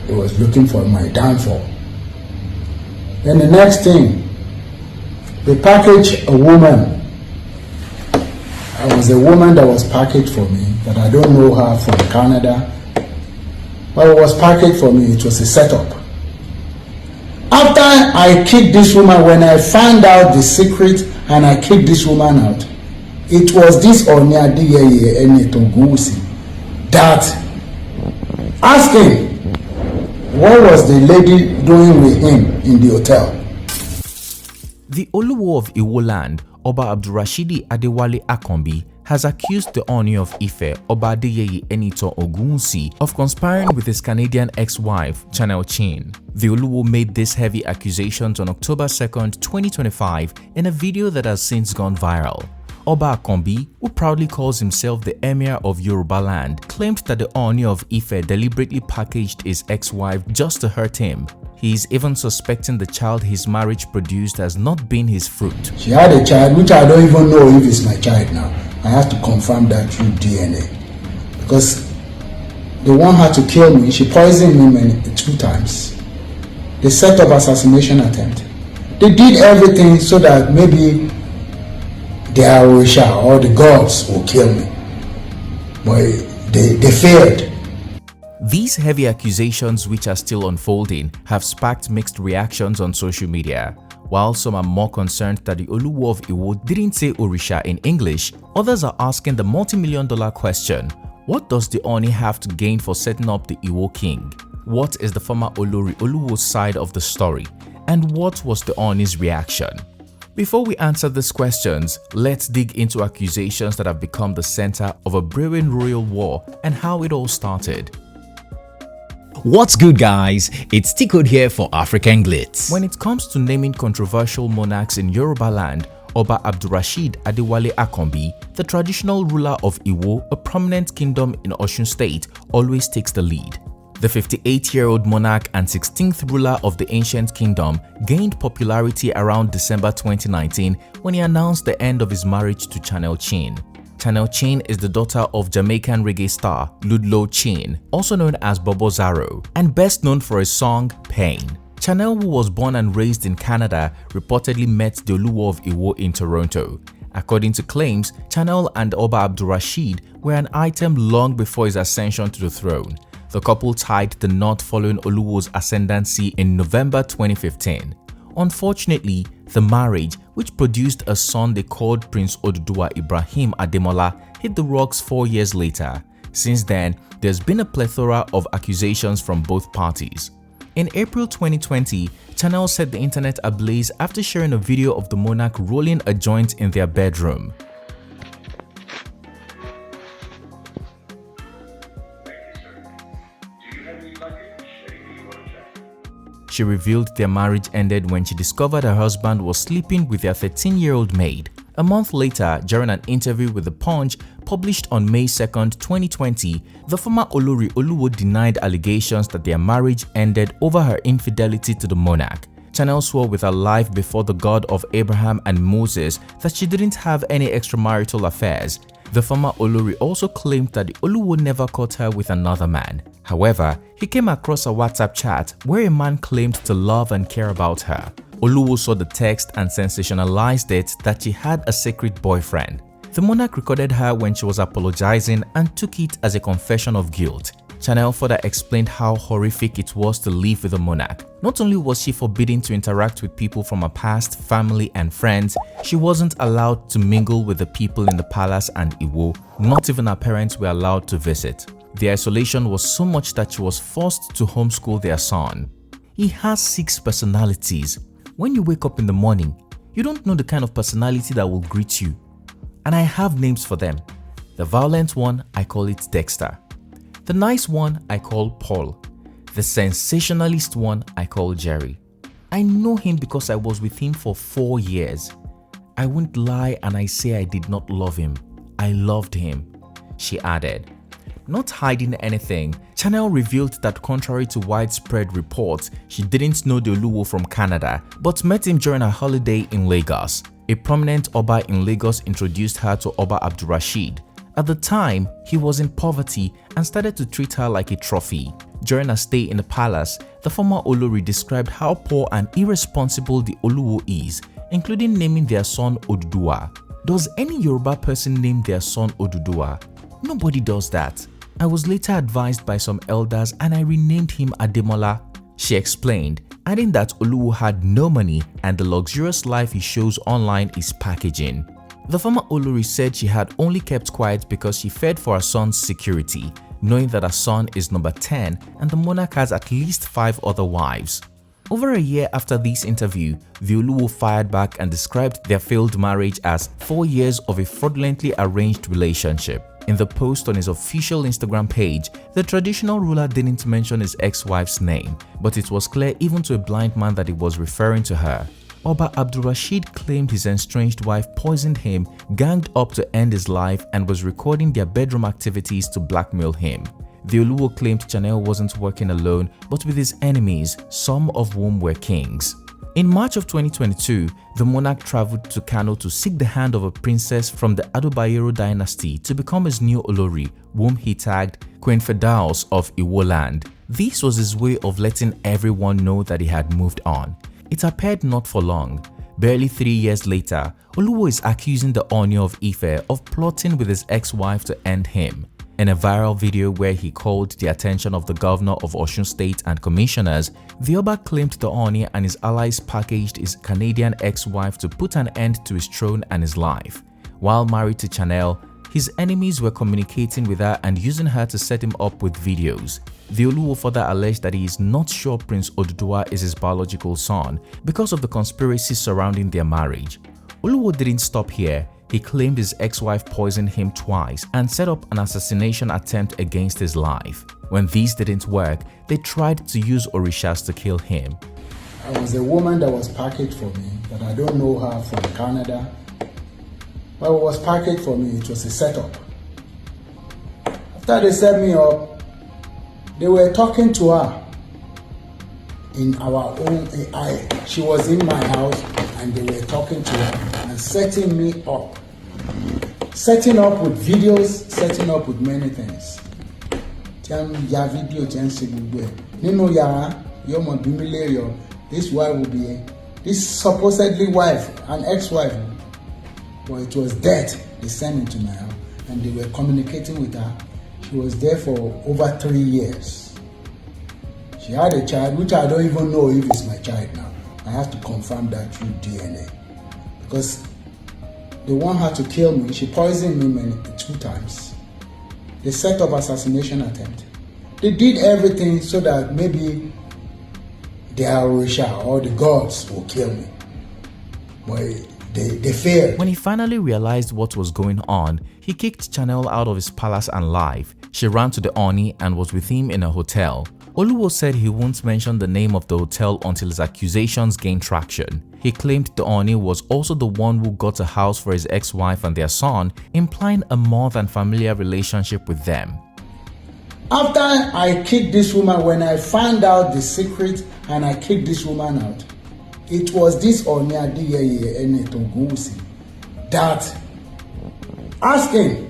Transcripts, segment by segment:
He was looking for my downfall. Then the next thing, they packaged a woman. It was a woman that was packaged for me, but I don't know her from Canada. But it was packaged for me, it was a setup. After I kicked this woman, when I found out the secret and I kicked this woman out, it was this Ooni of Adeyeye Enitan Ogunwusi that asked him, what was the lady doing with him in the hotel? The Oluwo of Iwoland, Oba Abdulrasheed Adewale Akanbi, has accused the Ooni of Ife, Oba Adeyeye Enitan Ogunwusi, of conspiring with his Canadian ex-wife, Channel Chin. The Oluwo made these heavy accusations on October 2nd, 2025 in a video that has since gone viral. Oba Akanbi, who proudly calls himself the Emir of Yorubaland, claimed that the Ooni of Ife deliberately packaged his ex-wife just to hurt him. He is even suspecting the child his marriage produced has not been his fruit. She had a child which I don't even know if it's my child now. I have to confirm that through DNA. Because they want her to kill me. She poisoned me 2 times. They set up assassination attempt. They did everything so that maybe the Orisha or the gods will kill me. But they failed. These heavy accusations, which are still unfolding, have sparked mixed reactions on social media. While some are more concerned that the Oluwo of Iwo didn't say Orisha in English, others are asking the multi-million-dollar question: what does the Ooni have to gain for setting up the Iwo king? What is the former Olori Oluwo's side of the story? And what was the Ooni's reaction? Before we answer these questions, let's dig into accusations that have become the center of a brewing royal war and how it all started. What's good, guys? It's T-Code here for African Glitz. When it comes to naming controversial monarchs in Yorubaland, Oba Abdulrasheed Adewale Akanbi, the traditional ruler of Iwo, a prominent kingdom in Osun State, always takes the lead. The 58-year-old monarch and 16th ruler of the ancient kingdom gained popularity around December 2019 when he announced the end of his marriage to Channel Chin. Channel Chin is the daughter of Jamaican reggae star Ludlow Chin, also known as Bobo Zaro, and best known for his song Pain. Channel, who was born and raised in Canada, reportedly met the Oluwo of Iwo in Toronto. According to claims, Channel and Oba Abdulrasheed were an item long before his ascension to the throne. The couple tied the knot following Oluwo's ascendancy in November 2015. Unfortunately, the marriage, which produced a son they called Prince Oduduwa Ibrahim Ademola, hit the rocks 4 years later. Since then, there's been a plethora of accusations from both parties. In April 2020, Channel set the internet ablaze after sharing a video of the monarch rolling a joint in their bedroom. She revealed their marriage ended when she discovered her husband was sleeping with their 13-year-old maid. A month later, during an interview with The Punch published on May 2, 2020, the former Olori Oluwo denied allegations that their marriage ended over her infidelity to the monarch. Channel swore with her life before the God of Abraham and Moses that she didn't have any extramarital affairs. The former Olori also claimed that the Oluwo never caught her with another man. However, he came across a WhatsApp chat where a man claimed to love and care about her. Oluwo saw the text and sensationalized it that she had a secret boyfriend. The monarch recorded her when she was apologizing and took it as a confession of guilt. Channel further explained how horrific it was to live with the monarch. Not only was she forbidden to interact with people from her past, family and friends, she wasn't allowed to mingle with the people in the palace and Iwo. Not even her parents were allowed to visit. The isolation was so much that she was forced to homeschool their son. He has 6 personalities. When you wake up in the morning, you don't know the kind of personality that will greet you. And I have names for them. The violent one, I call it Dexter. The nice one, I call Paul. The sensationalist one, I call Jerry. I know him because I was with him for 4 years. I won't lie and I say I did not love him. I loved him, she added. Not hiding anything, Channel revealed that contrary to widespread reports, she didn't know the Oluwo from Canada, but met him during a holiday in Lagos. A prominent Oba in Lagos introduced her to Oba Abdulrasheed. At the time, he was in poverty and started to treat her like a trophy. During a stay in the palace, the former Olori described how poor and irresponsible the Oluwo is, including naming their son Oduduwa. Does any Yoruba person name their son Oduduwa? Nobody does that. I was later advised by some elders and I renamed him Ademola, she explained, adding that Oluwo had no money and the luxurious life he shows online is packaging. The former Olori said she had only kept quiet because she feared for her son's security, knowing that her son is number 10 and the monarch has at least 5 other wives. Over a year after this interview, the Oluwo fired back and described their failed marriage as 4 years of a fraudulently arranged relationship. In the post on his official Instagram page, the traditional ruler didn't mention his ex-wife's name, but it was clear even to a blind man that he was referring to her. Oba Abdulrasheed claimed his estranged wife poisoned him, ganged up to end his life, and was recording their bedroom activities to blackmail him. The Oluwo claimed Chanel wasn't working alone, but with his enemies, some of whom were kings. In March of 2022, the monarch traveled to Kano to seek the hand of a princess from the Adobayero dynasty to become his new Olori, whom he tagged Queen Firdaus of Iwoland. This was his way of letting everyone know that he had moved on. It appeared not for long. Barely 3 years later, Oluwo is accusing the Ooni of Ife of plotting with his ex-wife to end him. In a viral video where he called the attention of the governor of Osun State and commissioners, the Oba claimed the Ooni and his allies packaged his Canadian ex-wife to put an end to his throne and his life. While married to Chanel, his enemies were communicating with her and using her to set him up with videos. The Oluwo further alleged that he is not sure Prince Oduduwa is his biological son because of the conspiracy surrounding their marriage. Oluwo didn't stop here. He claimed his ex-wife poisoned him twice and set up an assassination attempt against his life. When these didn't work, they tried to use orishas to kill him. I was a woman that was packaged for me, that I don't know her from Canada. But it was packaged for me, it was a setup. After they set me up, they were talking to her in our own AI. She was in my house and they were talking to her and setting me up. Setting up with videos, setting up with many things. This wife will be this supposedly wife, an ex-wife. But it was death they sent into my house and they were communicating with her. She was there for over 3 years. She had a child, which I don't even know if it's my child now. I have to confirm that through DNA. Because they want her to kill me. She poisoned me 2 times. They set up assassination attempt. They did everything so that maybe the Orisha or the gods will kill me. But they failed. When he finally realized what was going on, he kicked Chanel out of his palace and life. She ran to the Ooni and was with him in a hotel. Oluwo said he won't mention the name of the hotel until his accusations gained traction. He claimed the Ooni was also the one who got a house for his ex-wife and their son, implying a more than familiar relationship with them. After I kicked this woman, when I found out the secret and I kicked this woman out, it was this Ooni Adeyeye Enitan Ogunwusi that asked him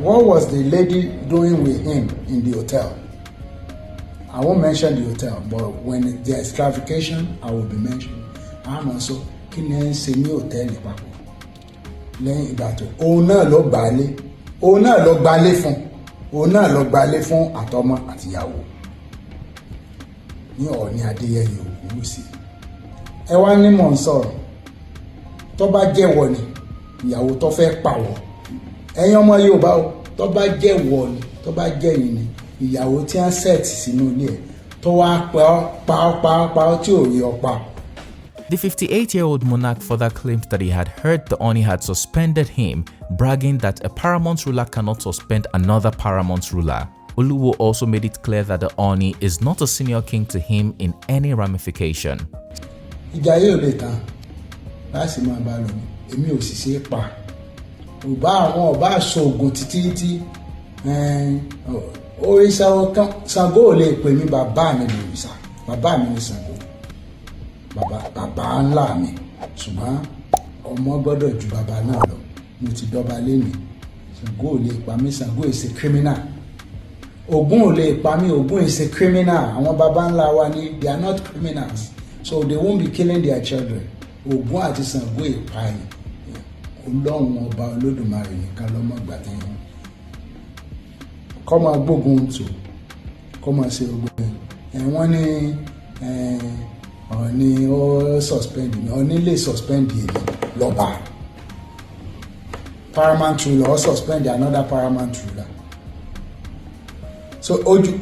what was the lady doing with him in the hotel. I won't mention the hotel, but when there's clarification, I will be mentioning. I'm also killing semi hotel papo. Lẹ́yìn ìgbà tó òun náà lọ gbalé fún àtọmọ àtìyàwó ní Ooni Adeyeye Enitan. Ẹ wá ní mò ń sọ̀rọ̀ tó bá jẹ́wọ́ ni ìyàwó tó fẹ́ pàwọ́ ẹ̀yin ọmọ Yorùbá o tó bá jẹ́wọ́ ni tó bá jẹ́yìn ni ìyàwó tí wọ́n set sínú ilé ẹ̀ tó wá pa tí ò rí ọ pa. The 58-year-old monarch further claimed that he had heard the Ooni had suspended him, bragging that a paramount ruler cannot suspend another paramount ruler. Oluwo also made it clear that the Ooni is not a senior king to him in any ramification. Ìjà yóò lè tán láti máa bá lọ èmi ò sì ṣe é pa ọba àṣọògùn títí òrìṣà ọkàn Ṣàngó ò lè pè mí bàbá mi lòrìṣà bàbá mi ní Ṣàngó bàbá ńlá mi ṣùgbọ́n ọmọ gbọ́dọ̀ ju bàbá náà lọ mo ti dọba lẹ́nu Ṣàngó ò lè pa mí, Ṣàngó is a criminal. Ògún ò lè pa mí, Ògún is a criminal. Àwọn baba ńlá wa ni, they are not criminals, so they won't be killing their children. Ògún àti Ṣàngó ìpààyàn. Ọlọ́run ọba Olódùmarè nìkan ló mọ̀ gbà tẹ́yìn. Kọ́ máa gbógun tò, kọ́ máa ṣe ogun ẹ̀. Wọ́n ní Ọọ̀ni ó suspend mi, Ọọ̀ni lè suspend èmi lọ́ba. Paramount ruler or suspend another paramount ruler. So ojú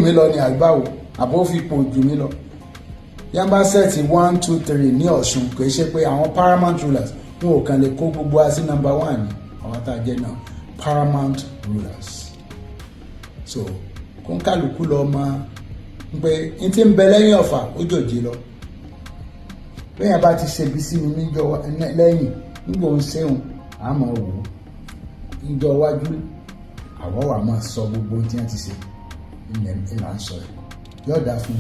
mi lọ ní àgbáwò, àbó fi ipò ojú mi lọ. Yamba set 1, 2, 3 ní Ọ̀ṣun, kò ṣe pé àwọn paramount rulers wọn ò kàn lè kó gbogbo wa sí number 1 ní àwọn tá a jẹ́ náà paramount rulers. So kó ń kálukú lọ mọ pé n ti ń bẹ lẹ́yìn ọ̀fà ó jòjì lọ. Bẹ́ẹ̀ bá ti ṣe bí sí mi níjọ lẹ́yìn nígbà òun ṣéun àmọ́ wò ó níjọ iwájú àwọn wà máa sọ gbogbo ohun tí wọ́n ti ṣe ìlà ń sọ ẹ̀ yóò dá fún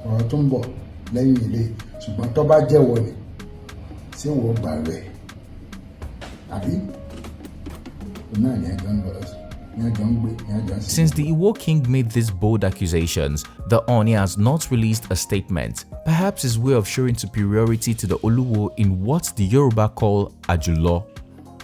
ọ̀rọ̀ tó ń bọ̀ lẹ́yìn ilé, ṣùgbọ́n tó bá jẹ́wọ́ ni tí wọ́n gbà rẹ̀ àbí náà ní ẹjọ́ ń lọ ní ẹjọ́ ń gbé ní ẹjọ́ ń sìn. Since the Iwo king made these bold accusations, the Ooni has not released a statement, perhaps his way of showing superiority to the Oluwo in what the Yoruba call Ajulo.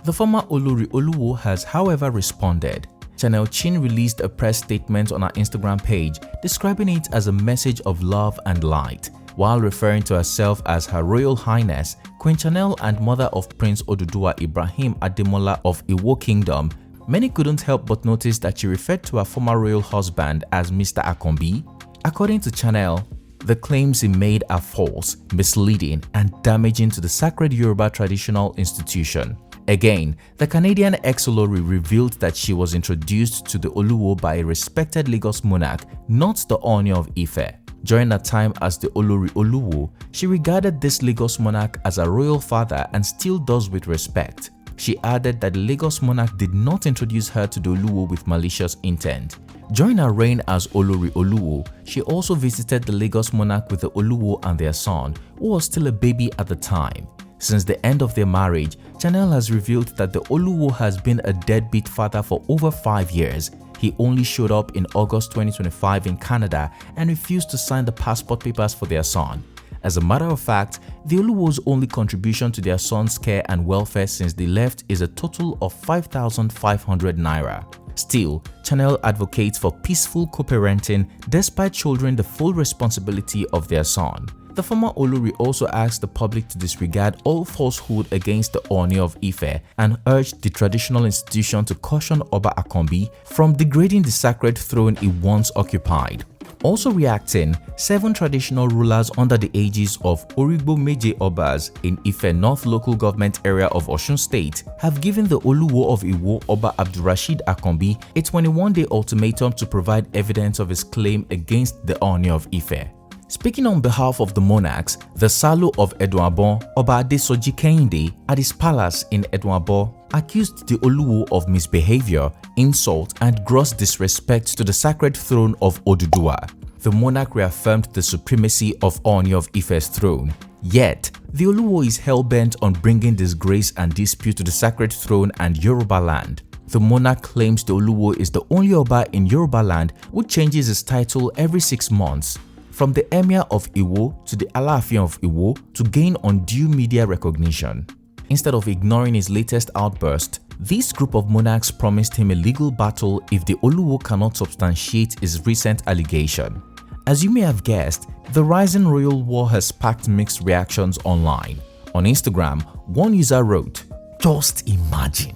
The former Olori Oluwo has however responded. Channel Chin released a press statement on her Instagram page describing it as a message of love and light, while referring to herself as Her Royal Highness Queen Chanel and mother of Prince Oduduwa Ibrahim Ademola of Iwo Kingdom. Many couldn't help but notice that she referred to her former royal husband as Mr. Akanbi. According to Chanel, the claims he made are false, misleading, and damaging to the sacred Yoruba traditional institution. Again, the Canadian ex-Olori revealed that she was introduced to the Oluwo by a respected Lagos monarch, not the Ooni of Ife. During her time as the Olori Oluwo, she regarded this Lagos monarch as a royal father and still does with respect. She added that the Lagos monarch did not introduce her to the Oluwo with malicious intent. During her reign as Olori Oluwo, she also visited the Lagos monarch with the Oluwo and their son, who was still a baby at the time. Since the end of their marriage, Chanel has revealed that the Oluwo has been a deadbeat father for over 5 years. He only showed up in August 2025 in Canada and refused to sign the passport papers for their son. As a matter of fact, the Oluwo's only contribution to their son's care and welfare since they left is a total of 5,500 naira. Still, Chanel advocates for peaceful co-parenting despite shouldering the full responsibility of their son. The former Olori also asked the public to disregard all falsehood against the Ooni of Ife and urged the traditional institution to caution Oba Akanbi from degrading the sacred throne he once occupied. Also reacting, 7 traditional rulers under the aegis of Origbo Meje Obas in Ife North local government area of Osun State have given the Oluwo of Iwo Oba Abdulrasheed Akanbi a 21-day ultimatum to provide evidence of his claim against the Ooni of Ife. Speaking on behalf of the monarchs, the Salo of Edwabon, Oba Adesoji Kehinde, at his palace in Edwabon, accused the Oluwo of misbehavior, insult, and gross disrespect to the sacred throne of Oduduwa. The monarch reaffirmed the supremacy of Ooni of Ife's throne. Yet, the Oluwo is hell-bent on bringing disgrace and dispute to the sacred throne and Yorubaland. The monarch claims the Oluwo is the only Oba in Yorubaland who changes his title every 6 months. From the Emir of Iwo to the Alaafin of Iwo to gain undue media recognition. Instead of ignoring his latest outburst, this group of monarchs promised him a legal battle if the Oluwo cannot substantiate his recent allegation. As you may have guessed, the rising royal war has sparked mixed reactions online. On Instagram, one user wrote, "Just imagine,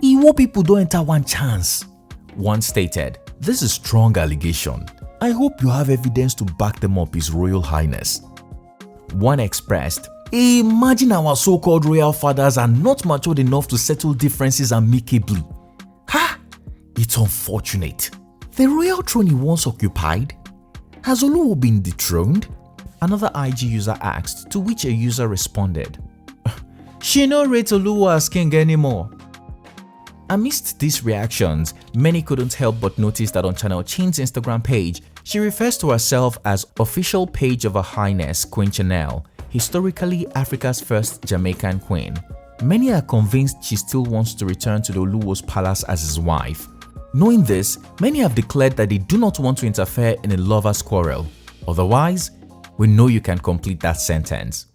Iwo people don't enter one chance." One stated, "This is strong allegation. I hope you have evidence to back them up, His Royal Highness." One expressed, "Imagine our so-called royal fathers are not matured enough to settle differences amicably. Ha! It's unfortunate. The royal throne he once occupied? Has Oluwo been dethroned?" Another IG user asked, to which a user responded, "She no rate Oluwo as king anymore." Amidst these reactions, many couldn't help but notice that on Channel Chin's Instagram page, she refers to herself as official page of Her Highness Queen Chanel, historically Africa's first Jamaican queen. many are convinced she still wants to return to the Oluwo's palace as his wife. Knowing this, many have declared that they do not want to interfere in a lover's quarrel. Otherwise, we know you can complete that sentence.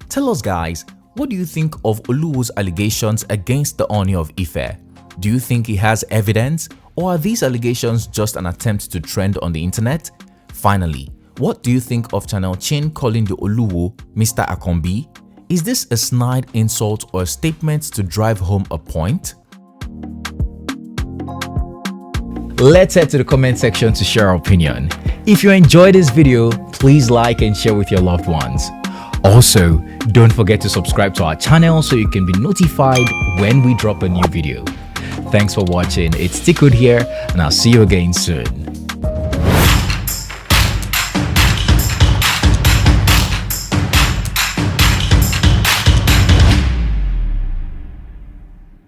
Tell us guys, what do you think of Oluwo's allegations against the Ooni of Ife? Do you think he has evidence, or are these allegations just an attempt to trend on the internet? Finally, what do you think of Channel Chin calling the Oluwo Mr. Akanbi? Is this a snide insult or a statement to drive home a point? Let's head to the comment section to share our opinion. If you enjoyed this video, please like and share with your loved ones. Also, don't forget to subscribe to our channel so you can be notified when we drop a new video. Thanks for watching. It's Tikkud here, and I'll see you again soon.